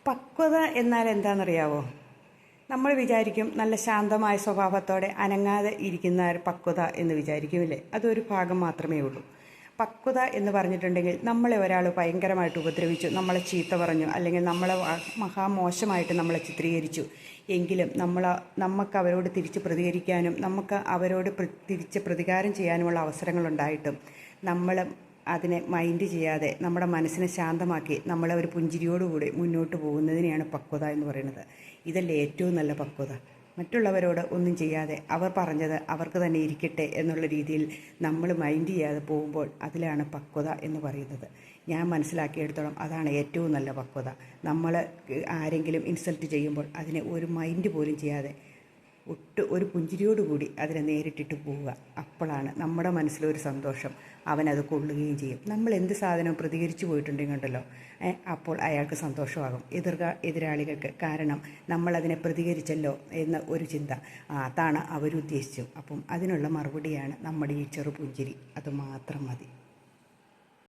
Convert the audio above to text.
പക്വത എന്നാൽ എന്താണെന്നറിയാവോ? നമ്മൾ വിചാരിക്കും നല്ല ശാന്തമായ സ്വഭാവത്തോടെ അനങ്ങാതെ ഇരിക്കുന്ന പക്വത എന്ന് വിചാരിക്കുമില്ലേ? അതൊരു ഭാഗം മാത്രമേ ഉള്ളൂ. പക്വത എന്ന് പറഞ്ഞിട്ടുണ്ടെങ്കിൽ നമ്മളെ ഒരാൾ ഭയങ്കരമായിട്ട് ഉപദ്രവിച്ചു, നമ്മളെ ചീത്ത പറഞ്ഞു, അല്ലെങ്കിൽ നമ്മളെ മഹാമോശമായിട്ട് നമ്മളെ ചിത്രീകരിച്ചു എങ്കിലും നമുക്ക് അവരോട് തിരിച്ച് പ്രതികരിക്കാനും നമുക്ക് അവരോട് തിരിച്ച് പ്രതികാരം ചെയ്യാനുമുള്ള അവസരങ്ങളുണ്ടായിട്ടും നമ്മൾ അതിനെ മൈൻഡ് ചെയ്യാതെ നമ്മുടെ മനസ്സിനെ ശാന്തമാക്കി നമ്മളെ ഒരു പുഞ്ചിരിയോടുകൂടി മുന്നോട്ട് പോകുന്നതിനെയാണ് പക്വത എന്ന് പറയുന്നത്. ഇതല്ലേ ഏറ്റവും നല്ല പക്വത. മറ്റുള്ളവരോട് ഒന്നും ചെയ്യാതെ അവർ പറഞ്ഞത് അവർക്ക് തന്നെ ഇരിക്കട്ടെ എന്നുള്ള രീതിയിൽ നമ്മൾ മൈൻഡ് ചെയ്യാതെ പോകുമ്പോൾ അതിലാണ് പക്വത എന്ന് പറയുന്നത്. ഞാൻ മനസ്സിലാക്കിയെടുത്തോളം അതാണ് ഏറ്റവും നല്ല പക്വത. നമ്മൾ ആരെങ്കിലും ഇൻസൾട്ട് ചെയ്യുമ്പോൾ അതിനെ ഒരു മൈൻഡ് പോലും ചെയ്യാതെ ഒരു പുഞ്ചിരിയോടുകൂടി അതിനെ നേരിട്ടിട്ട് പോവുക. അപ്പോഴാണ് നമ്മുടെ മനസ്സിലൊരു സന്തോഷം, അവനത് കൊള്ളുകയും ചെയ്യും. നമ്മൾ എന്ത് സാധനം പ്രതികരിച്ചു പോയിട്ടുണ്ടെങ്കിൽ ഉണ്ടല്ലോ, അപ്പോൾ അയാൾക്ക് സന്തോഷമാകും, എതിരാളികൾക്ക്. കാരണം നമ്മളതിനെ പ്രതികരിച്ചല്ലോ എന്ന ഒരു ചിന്ത, അതാണ് അവരുദ്ദേശിച്ചു. അപ്പം അതിനുള്ള മറുപടിയാണ് നമ്മുടെ ഈ ചെറു പുഞ്ചിരി. അത് മാത്രം മതി.